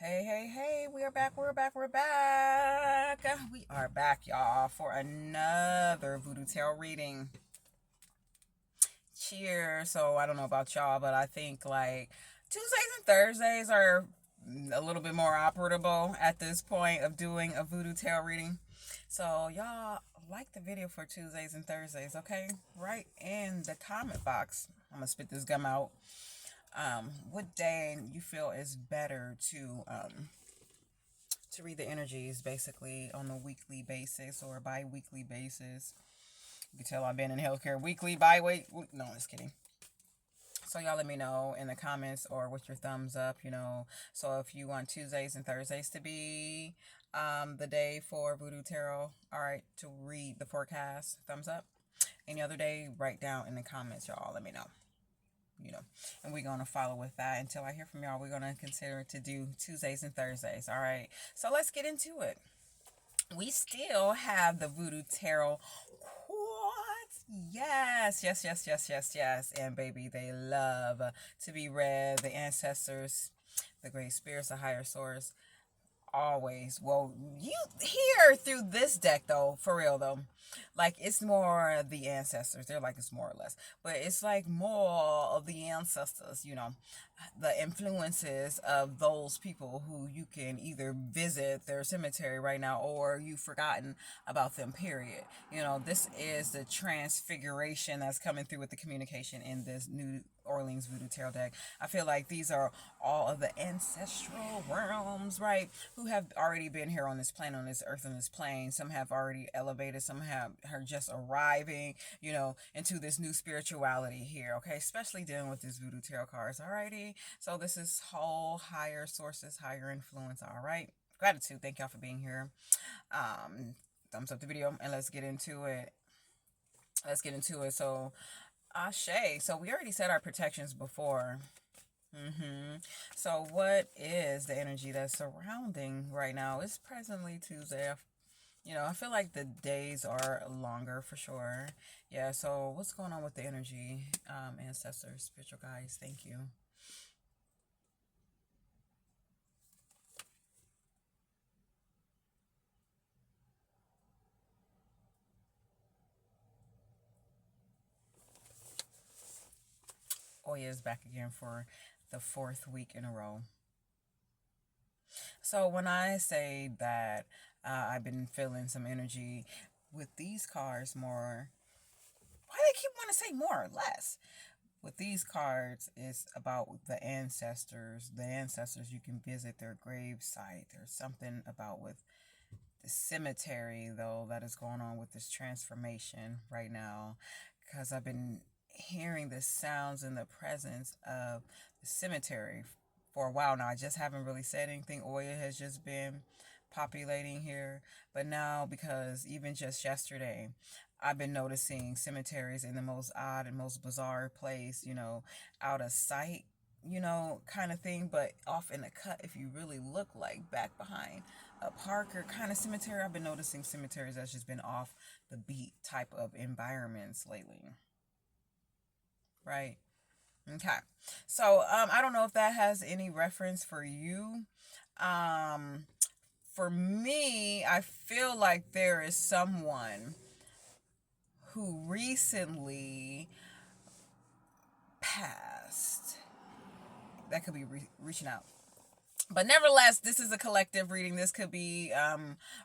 Hey, hey, hey, we are back, we're back, we're back. We are back, y'all, for another Voodoo Tarot reading. Cheers. So, I don't know about y'all, but I think like Tuesdays and Thursdays are a little bit more operable at this point of doing a Voodoo Tarot reading. So, y'all like the video for Tuesdays and Thursdays, okay? Right in the comment box. I'm gonna spit this gum out. What day you feel is better to read the energies basically on a weekly basis or a bi-weekly basis. You can tell I've been in healthcare weekly, bi-week. No, I'm just kidding. So y'all let me know in the comments or with your thumbs up. So if you want Tuesdays and Thursdays to be the day for Voodoo Tarot, all right, to read the forecast, thumbs up. Any other day, write down in the comments, y'all. Let me know. And we're going to follow with that until I hear from y'all. We're going to consider to do Tuesdays and Thursdays. All right. So let's get into it. We still have the Voodoo Tarot quartz. Yes, yes, yes, yes, yes, yes. And baby, they love to be read. The ancestors, the great spirits, the higher source, always. Well, you hear through this deck though, for real though, like it's more the ancestors. They're like it's more or less, but it's like more of the ancestors. The influences of those people who you can either visit their cemetery right now or you've forgotten about them. Period. This is the transfiguration that's coming through with the communication in this New Orleans Voodoo Tarot deck. I feel like these are all of the ancestral realms, right? Who have already been here on this planet, on this earth, on this plane. Some have already elevated, some are just arriving, into this new spirituality here, okay? Especially dealing with this Voodoo Tarot cards, alrighty? So this is whole higher sources, higher influence, all right? Gratitude. Thank y'all for being here. Thumbs up the video and let's get into it. So, Ashe. So we already said our protections before. So what is the energy that's surrounding right now? It's presently Tuesday. I feel like the days are longer for sure. Yeah, so what's going on with the energy? Ancestors, spiritual guides, thank you. Oya is back again for the fourth week in a row. So when I say that I've been feeling some energy with these cards more, why do they keep wanting to say more or less? With these cards, it's about the ancestors. The ancestors, you can visit their grave site. There's something about with the cemetery, though, that is going on with this transformation right now. Because I've been hearing the sounds and the presence of the cemetery for a while now. I just haven't really said anything. Oya has just been populating here. But now, because even just yesterday, I've been noticing cemeteries in the most odd and most bizarre place, out of sight, kind of thing, but off in the cut if you really look, like back behind a park or kind of cemetery. I've been noticing cemeteries that's just been off the beat type of environments lately. Right. Okay. So I don't know if that has any reference for you. Um for me, I feel like there is someone who recently passed that could be reaching out. But nevertheless, this is a collective reading. This could be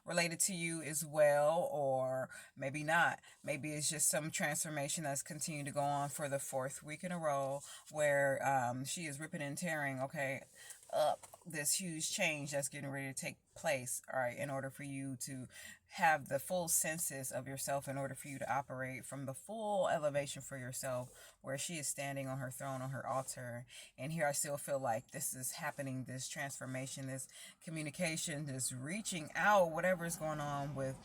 related to you as well, or maybe not. Maybe it's just some transformation that's continued to go on for the fourth week in a row, where she is ripping and tearing, okay, up this huge change that's getting ready to take place, all right, in order for you to have the full senses of yourself, in order for you to operate from the full elevation for yourself, where she is standing on her throne, on her altar. And here I still feel like this is happening, this transformation, this communication, this reaching out, whatever is going on with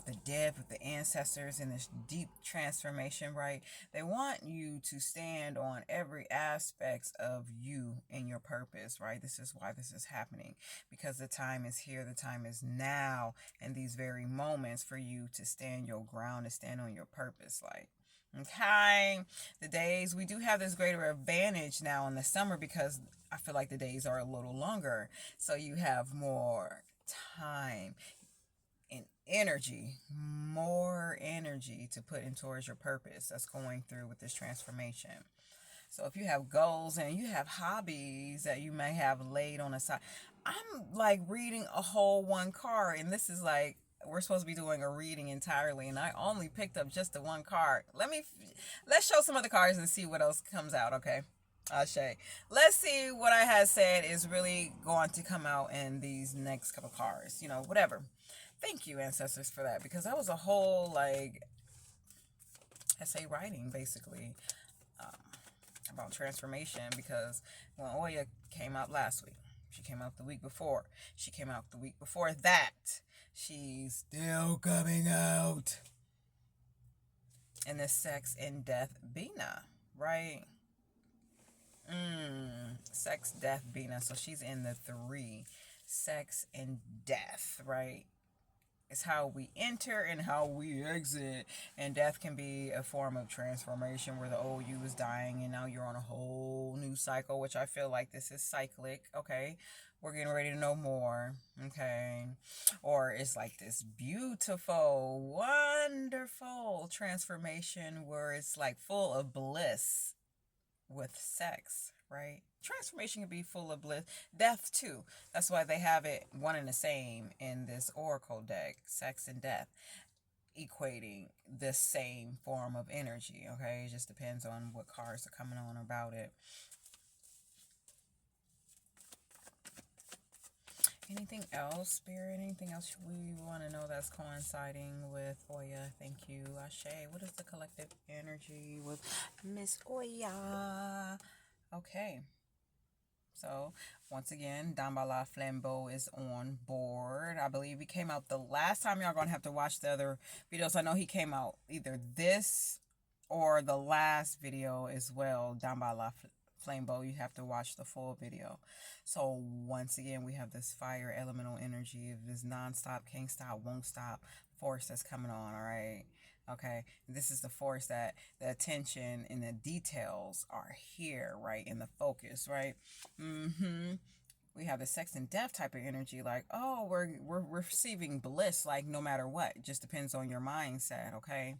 the dead, with the ancestors, and this deep transformation, right? They want you to stand on every aspect of you and your purpose, right? This is why this is happening, because the time is here, the time is now, and these very moments for you to stand your ground, to stand on your purpose, like, Okay, the days, we do have this greater advantage now in the summer because I feel like the days are a little longer. So you have more time and energy, more energy to put in towards your purpose that's going through with this transformation. So if you have goals and you have hobbies that you may have laid on the side, I'm like reading a whole one card, and this is like we're supposed to be doing a reading entirely, and I only picked up just the one card. Let's show some other cards and see what else comes out. Okay, Ashe. Let's see what I had said is really going to come out in these next couple cards. You know, whatever. Thank you, ancestors, for that, because that was a whole like essay writing basically. Um, about transformation, because when Oya came out last week, she came out the week before, she came out the week before that, she's still coming out. And the sex and death Bina, right? Sex, death, Bina. So she's in the 3. Sex and death, right? It's how we enter and how we exit. And death can be a form of transformation where the old you is dying and now you're on a whole new cycle, which I feel like this is cyclic. Okay, we're getting ready to know more. Okay, or it's like this beautiful, wonderful transformation where it's like full of bliss with sex, right? Transformation can be full of bliss. Death too. That's why they have it one and the same in this oracle deck. Sex and death equating the same form of energy. Okay, it just depends on what cards are coming on about it. Anything else, Spirit? Anything else we want to know that's coinciding with Oya? Thank you, Ashe. What is the collective energy with Miss Oya? Okay. So, once again, Dambala Flambeau is on board. I believe he came out the last time. Y'all going to have to watch the other videos. I know he came out either this or the last video as well. Dambala Flambeau. You have to watch the full video. So, once again, we have this fire elemental energy. This non-stop, can't stop, won't stop force that's coming on, all right? Okay, this is the force that the attention and the details are here, right, in the focus, right? We have the sex and death type of energy, like, oh, we're receiving bliss, like, no matter what. It just depends on your mindset, okay?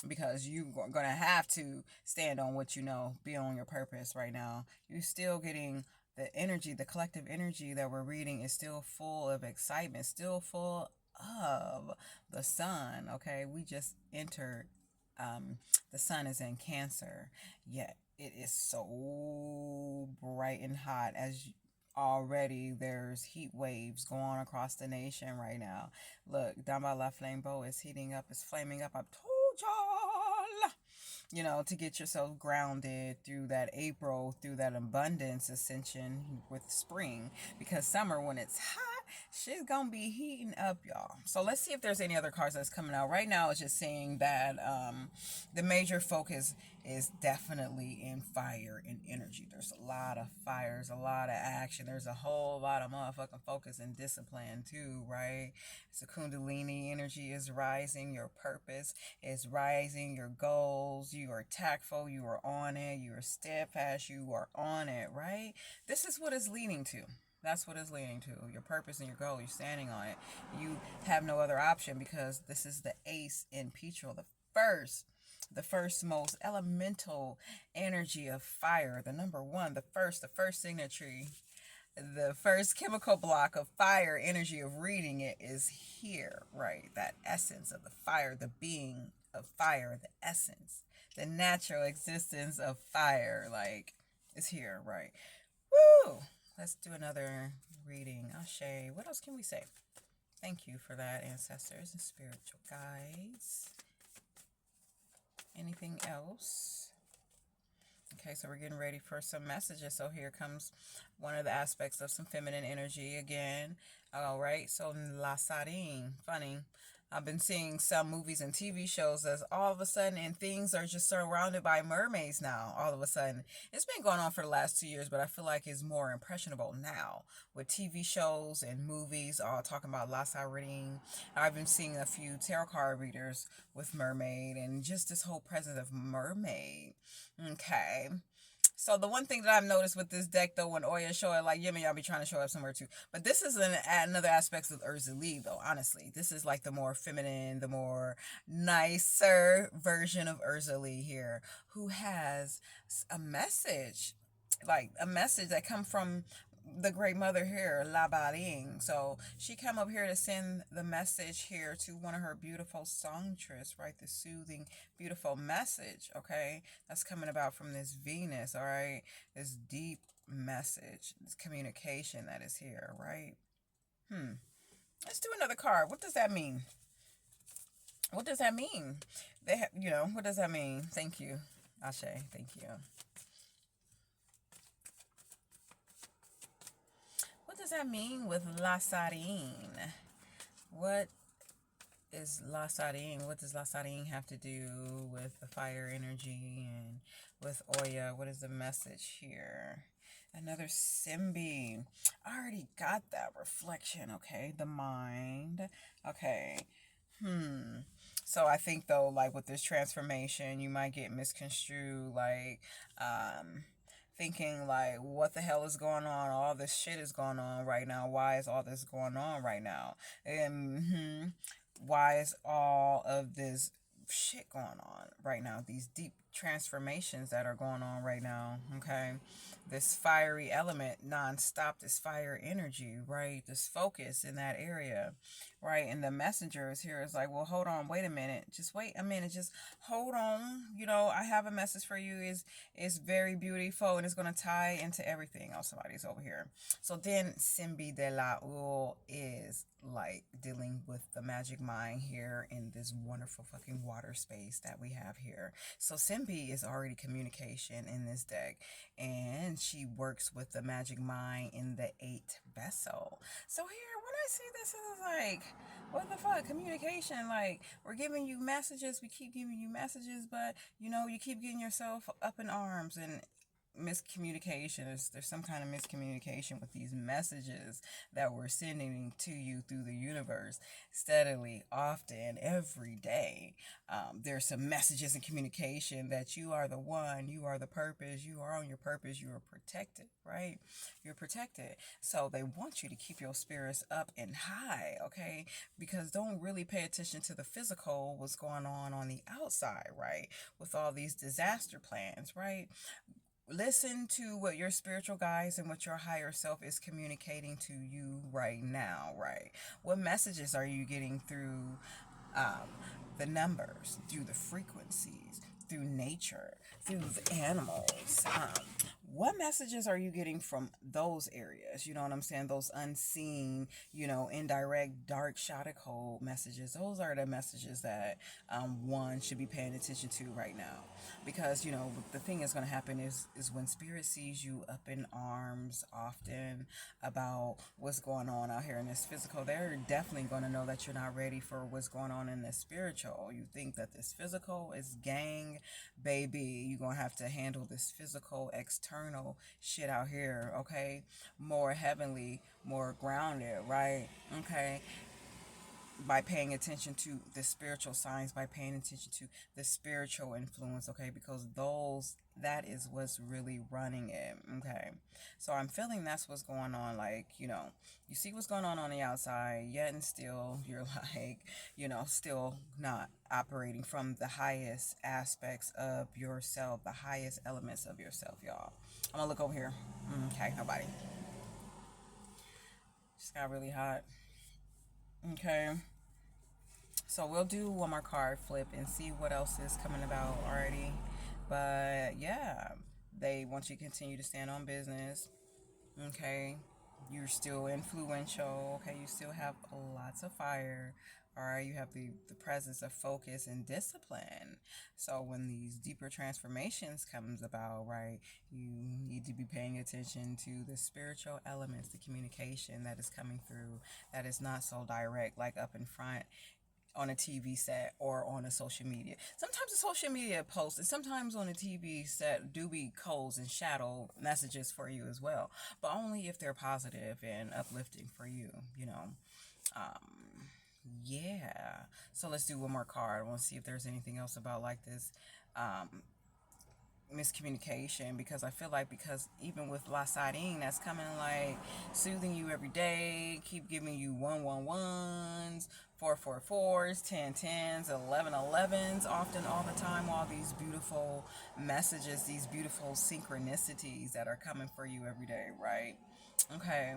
Because you're going to have to stand on what you know, be on your purpose right now. You're still getting the energy, the collective energy that we're reading is still full of excitement, still full of the sun, okay? We just entered, the sun is in Cancer, yet it is so bright and hot as already there's heat waves going across the nation right now. Look, Dambala Flambeau is heating up, it's flaming up. I've told y'all, you know, to get yourself grounded through that April, through that abundance ascension with spring. Because summer, when it's hot, shit's gonna be heating up, y'all. So let's see if there's any other cards that's coming out. Right now, it's just saying that the major focus is definitely in fire and energy. There's a lot of fires, a lot of action. There's a whole lot of motherfucking focus and discipline too, right? So Kundalini energy is rising. Your purpose is rising. Your goals. You are tactful. You are on it. You are steadfast. You are on it, right? This is what it's leading to. That's what it's leading to. Your purpose and your goal. You're standing on it. You have no other option because this is the ace in Petrol, the first most elemental energy of fire, the number one, the first signature, the first chemical block of fire energy of reading it is here, right? That essence of the fire, the being of fire, the essence, the natural existence of fire, like, is here, right? Woo! Let's do another reading. Ashe. What else can we say? Thank you for that, ancestors and spiritual guides. Anything else? Okay, so we're getting ready for some messages. So here comes one of the aspects of some feminine energy again. All right, so La Sarine, funny. I've been seeing some movies and TV shows as all of a sudden, and things are just surrounded by mermaids now. All of a sudden, it's been going on for the last 2 years, but I feel like it's more impressionable now with TV shows and movies all talking about La Sirene. I've been seeing a few tarot card readers with mermaid and just this whole presence of mermaid. Okay. So the one thing that I've noticed with this deck, though, when Oya show it, like, yeah, I'll be trying to show up somewhere too. But this is another aspect of Urzali, though, honestly. This is like the more feminine, the more nicer version of Urzali here, who has a message, like a message that come from the great mother here, La Baring. So she came up here to send the message here to one of her beautiful songstress, right? The soothing, beautiful message, okay? That's coming about from this Venus, all right? This deep message, this communication that is here, right? Let's do another card. What does that mean? What does that mean? What does that mean? Thank you, Ashe. Thank you. What does that mean with La Sarine? What is La Sarine? What does La Sarine have to do with the fire energy and with Oya? What is the message here? Another Simbi. I already got that reflection, okay? The mind. Okay. So I think, though, like with this transformation, you might get misconstrued, like, thinking like, what the hell is going on? All this shit is going on right now. Why is all this going on right now? And why is all of this shit going on right now? These deep transformations that are going on right now, okay? This fiery element non-stop, this fire energy, right? This focus in that area, right? And the messengers here is like, well, hold on, wait a minute, just wait a minute, just hold on. I have a message for you. Is very beautiful, and it's gonna tie into everything. Oh, somebody's over here. So then Simbi de la Ul is like dealing with the magic mind here in this wonderful fucking water space that we have here. So Simbi is already communication in this deck, and she works with the magic mind in the 8th vessel. So here, when I see this, it's like, what the fuck? Communication, like, we're giving you messages, we keep giving you messages, but you keep getting yourself up in arms, and miscommunication. There's some kind of miscommunication with these messages that we're sending to you through the universe steadily, often, every day. There's some messages and communication that you are the one, you are the purpose, you are on your purpose, you are protected, right? You're protected. So they want you to keep your spirits up and high, okay? Because don't really pay attention to the physical, what's going on the outside, right? With all these disaster plans, right? Listen to what your spiritual guides and what your higher self is communicating to you right now, right? What messages are you getting through the numbers, through the frequencies, through nature, through the animals? What messages are you getting from those areas? You know what I'm saying? Those unseen, indirect, dark shadow code messages. Those are the messages that one should be paying attention to right now. Because, the thing that's going to happen is when spirit sees you up in arms often about what's going on out here in this physical, they're definitely going to know that you're not ready for what's going on in this spiritual. You think that this physical is gang, baby. You're going to have to handle this physical, external shit out here, okay? More heavenly, more grounded, right? Okay? By paying attention to the spiritual signs, by paying attention to the spiritual influence, okay? Because that is what's really running it, okay? So I'm feeling that's what's going on. Like, you see what's going on the outside, yet and still you're like, still not operating from the highest aspects of yourself, the highest elements of yourself, y'all. I'm gonna look over here. Okay, nobody. Just got really hot. Okay. So we'll do one more card flip and see what else is coming about already. But yeah, they want you to continue to stand on business. Okay. You're still influential. Okay. You still have lots of fire. All right. You have the presence of focus and discipline. So when these deeper transformations comes about, right, you need to be paying attention to the spiritual elements, the communication that is coming through, that is not so direct, like up in front. on a TV set or on a social media. Sometimes a social media post and sometimes on a TV set do be codes and shadow messages for you as well, but only if they're positive and uplifting for you, you know. Yeah. So let's do one more card. I want to see if there's anything else about like this miscommunication, because I feel like, because even with La Sardine, that's coming like soothing you every day, keep giving you 111s, 444s, 1010s, 1111s, often all the time, all these beautiful messages, these beautiful synchronicities that are coming for you every day, right? Okay.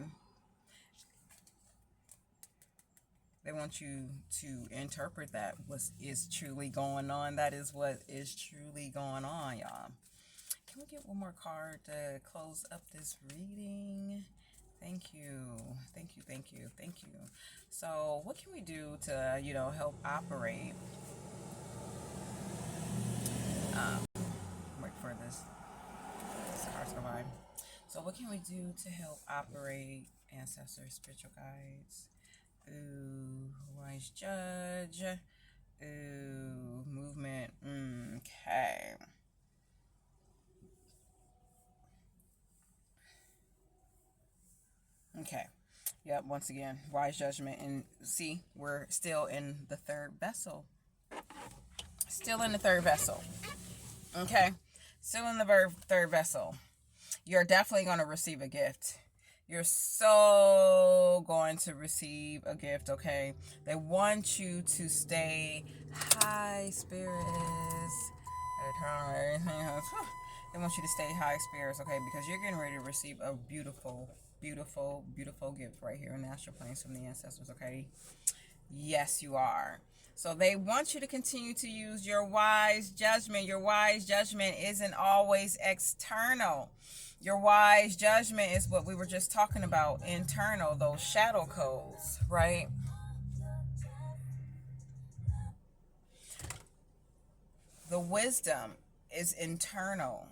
They want you to interpret that what is truly going on. That is what is truly going on, y'all. Can we get one more card to close up this reading? Thank you. Thank you, thank you, thank you. So what can we do to, you know, help operate? Wait for this card to go by. So what can we do to help operate, ancestors, spiritual guides? Ooh, wise judge. Ooh, movement. Okay. Okay. Yep, once again, wise judgment. And see, we're still in the third vessel. Still in the third vessel. Okay. Still in the third vessel. You're definitely going to receive a gift. You're so going to receive a gift, okay? They want you to stay high spirits. They want you to stay high spirits, okay? Because you're getting ready to receive a beautiful, beautiful, beautiful gift right here in the astral planes from the ancestors, okay? Yes, you are. So they want you to continue to use your wise judgment. Your wise judgment isn't always external. Your wise judgment is what we were just talking about, internal, those shadow codes, right? The wisdom is internal.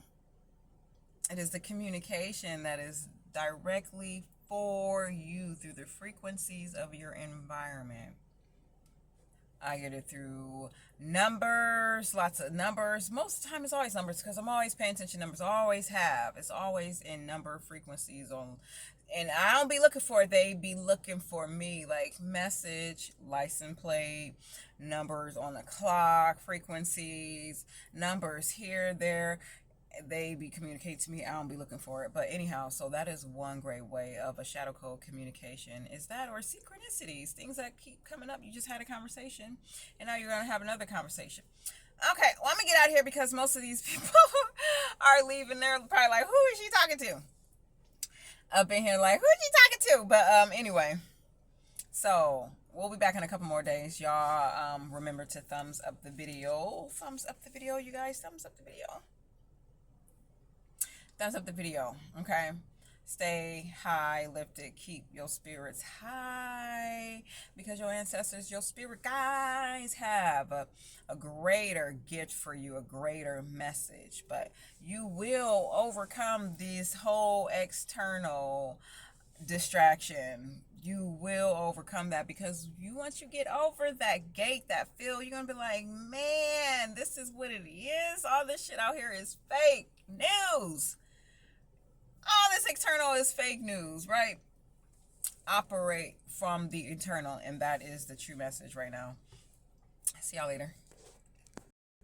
It is the communication that is directly for you through the frequencies of your environment. I get it through numbers, lots of numbers. Most of the time it's always numbers because I'm always paying attention to numbers. I always have. It's always in number frequencies on, and I don't be looking for it. They be looking for me, like message, license plate, numbers on the clock, frequencies, numbers here, there. They be communicating to me. I don't be looking for it. But anyhow, so that is one great way of a shadow code communication, is that, or synchronicities, things that keep coming up. You just had a conversation and now you're going to have another conversation. Okay, well, I'm going to get out of here because most of these people are leaving. They're probably like, who is she talking to? Up in here like, who is she talking to? But anyway, so we'll be back in a couple more days. Y'all remember to thumbs up the video. Thumbs up the video, you guys. Thumbs up the video. Thumbs up the video, okay? Stay high, lifted, keep your spirits high, because your ancestors, your spirit guides have a greater gift for you, a greater message. But you will overcome this whole external distraction. You will overcome that, because once you get over that gate, that feel, you're gonna be like, man, this is what it is. All this shit out here is fake news. All this external is fake news, right? Operate from the internal, and that is the true message right now. See y'all later.